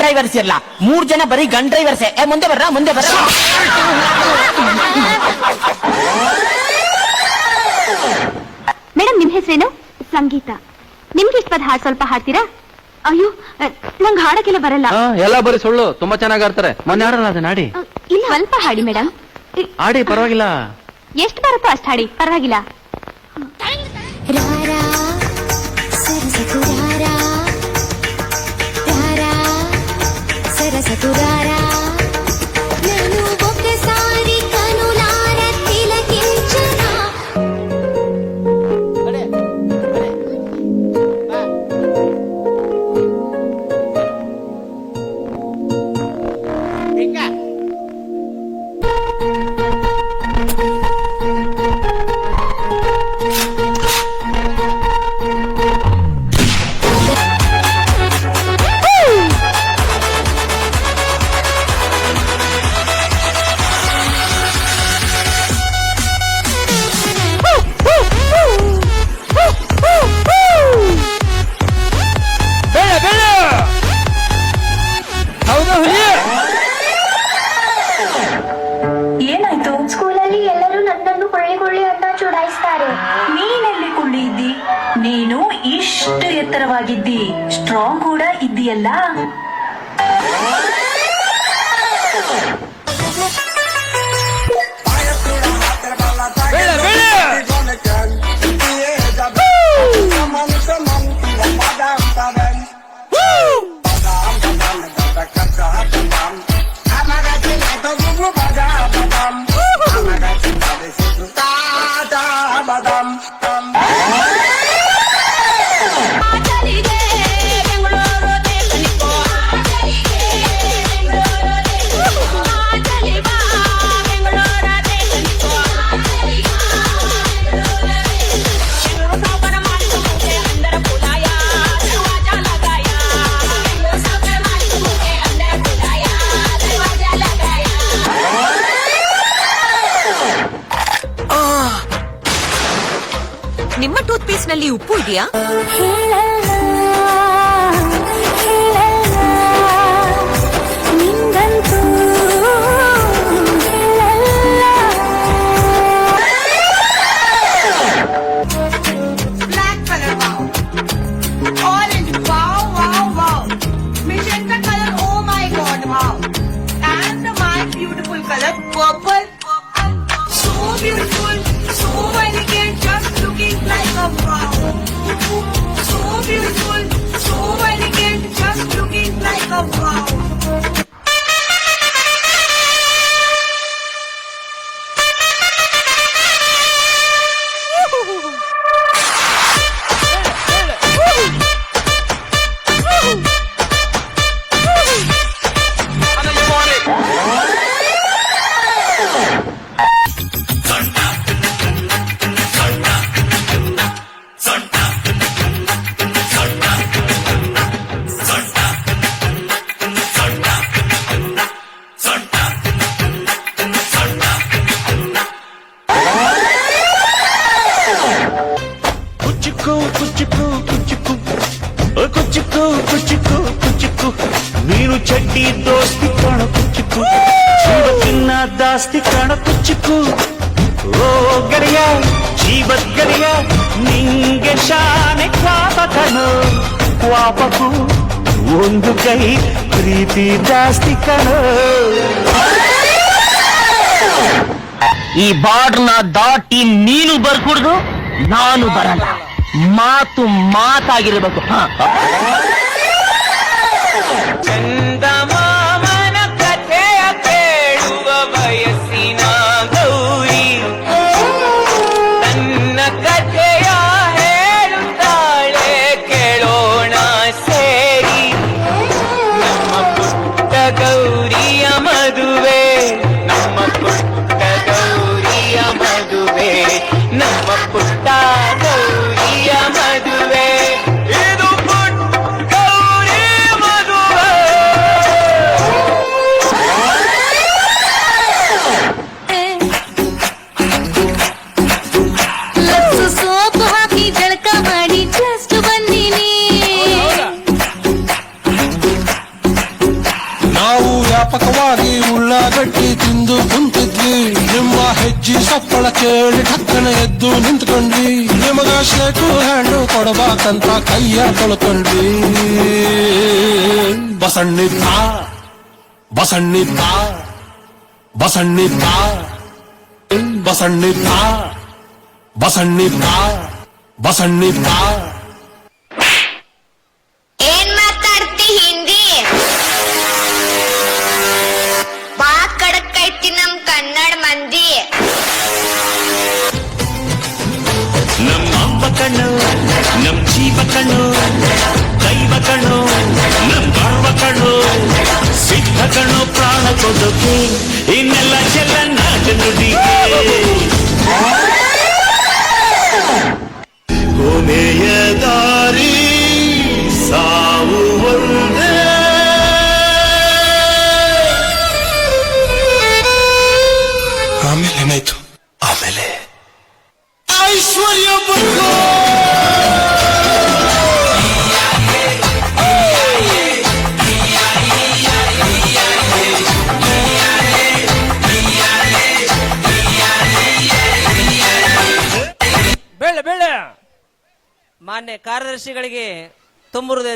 Drivers ಇರಲ್ಲ, 3 ಜನ ಬರೀ ಗಂಡ್ ಡ್ರೈವರ್ಸೇ. ಮುಂದೆ ಬರ್ರ. ಮೇಡಮ್, ನಿಮ್ ಹೆಸರೇನು? ಸಂಗೀತ. ನಿಮ್ಗೆ ಇಷ್ಟವಾದ ಹಾಡು ಸ್ವಲ್ಪ ಹಾಡ್ತೀರಾ? ಅಯ್ಯೋ, ನಂಗೆ ಹಾಡಕ್ಕೆಲ್ಲ ಬರಲ್ಲ. ಎಲ್ಲ ಬರೀ ಸುಳ್ಳು. ತುಂಬಾ ಚೆನ್ನಾಗಿ ಆಡ್ತಾರೆ. ಮೊನ್ನೆ ಆಡಲ್ಲ ಅದನ್ನ ಹಾಡಿ. ಇಲ್ಲ, ಸ್ವಲ್ಪ ಹಾಡಿ ಮೇಡಮ್. ಆಡಿ, ಪರವಾಗಿಲ್ಲ. ಎಷ್ಟು ಬರುತ್ತೋ ಅಷ್ಟು ಹಾಡಿ, ಪರವಾಗಿಲ್ಲ. ಏನಾಯ್ತು? ಸ್ಕೂಲಲ್ಲಿ ಎಲ್ಲರೂ ನನ್ನನ್ನು ಕೊಳ್ಳಿ ಅಂತ ಚುಡಾಯಿಸ್ತಾರೆ. ನೀನೆಲ್ಲಿ ಕುಳ್ಳಿ ಇದ್ದಿ? ನೀನು ಇಷ್ಟು ಎತ್ತರವಾಗಿದ್ದಿ, ಸ್ಟ್ರಾಂಗ್ ಕೂಡ ಇದ್ದೀಯಲ್ಲ. ನಿಮ್ಮ ಟೂತ್ ಪೇಸ್ಟ್ ನಲ್ಲಿ ಉಪ್ಪು ಇದೆಯಾ? Black color, wow. Orange, wow, wow, wow. Magenta color, oh my god, wow. And my beautiful color, purple. So beautiful, so elegant, just looking like a wow. So beautiful, so elegant, just looking like a wow. ನೀನು ಚಡ್ಡಿ ದೋಸ್ತಿ ಕಾಣ ಕುಚ್ಚುಕು, ಜೀವಕ್ಕಿನ್ನ ದಾಸ್ತಿ ಕಾಣ ಕುಚ್ಚುಕು. ಓ ಗೆಳೆಯ, ಜೀವದ ಗೆಳೆಯ, ನಿಂಗೆ ಶಾನೆ ಕ್ವಾಪ ಕಣೋ. ಕ್ವಾಪಕ್ಕೂ ಒಂದು ಕೈ ಪ್ರೀತಿ ಜಾಸ್ತಿ ಕಣೋ. ಈ ಬಾರ್ಡ್ನ ದಾಟಿ ನೀನು ಬರ್ಕೂಡ್ದು, ನಾನು ಬರಲ್ಲ. ಮಾತು ಮಾತಾಗಿರ್ಬೇಕು. ಚಂದಮಾಮನ ಕಥೆಯ ಕೇಳುವ ವಯಸ್ಸಿನ ಗೌರಿ ತನ್ನ ಕಥೆಯ ಹೇಳುತ್ತಾಳೆ, ಕೇಳೋಣ ಸೇರಿ. ನಮ್ಮ ಪುಟ್ಟ ಗೌರಿಯ ಮದುವೆ, ನಮ್ಮ ಪುಟ್ಟ ಗೌರಿಯ ಮದುವೆ, ನಮ್ಮ ಪುಟ್ಟ ಗೌರಿಯ ಮದುವೆ. ಇದು ಪುಟ್ಟ ಗೌರಿ ಮದುವೆ. ಅಜ್ಜಿ ಸಪ್ಪಳ ಕೇಳಿ ಟಕ್ಕನ ಎದ್ದು ನಿಂತ್ಕೊಂಡ್ವಿ ನಿಮಗ ಶೇಕು ಹಣ್ಣು ಕೊಡಬೇಕಂತ ಕೈಯ ತೊಳ್ಕೊಂಡ್ವಿ ಬಸಣ್ಣಿದ್ದ ಬಸಣ್ಣಿದ್ದ ಬಸಣ್ಣಿದ್ದ ಬಸಣ್ಣಿದ್ದ ಬಸಣ್ಣಿದ್ದ ಬಸಣ್ಣಿದ್ದ ಏನ್ ಮಾತಾಡ್ತಿ ಹಿಂದಿ ಬಾ ಕಡಕ್ಕೈತಿ ನಮ್ ಕನ್ನಡ ಮಂದಿ ನಮ್ಮ ಅಪ್ಪ ಕಣ್ಣು ನಮ್ ಜೀವ ಕಣ್ಣು ದೈವ ಕಣ್ಣು ನಮ್ ಗರ್ವ ಕಣ್ಣು ಸಿದ್ಧ ಕಣ್ಣು ಪ್ರಾಣ ಕೊಡೋಕೆ ಇನ್ನೆಲ್ಲ ಚೆಲ್ಲ ನಾಟ ನುಡಿಗೆ ಕೊನೆಯ ದಾರಿ ಸಾವು ಒಂದೇ ಆಮೇಲೆ ಏನಾಯ್ತು ಆಮೇಲೆ ಐಶ್ವರ್ಯ ಬಂತು ಬೇಳೆ ಬೇಳೆ ಮಾನ್ಯ ಕಾರ್ಯದರ್ಶಿಗಳಿಗೆ ತುಂಬುವುದೇ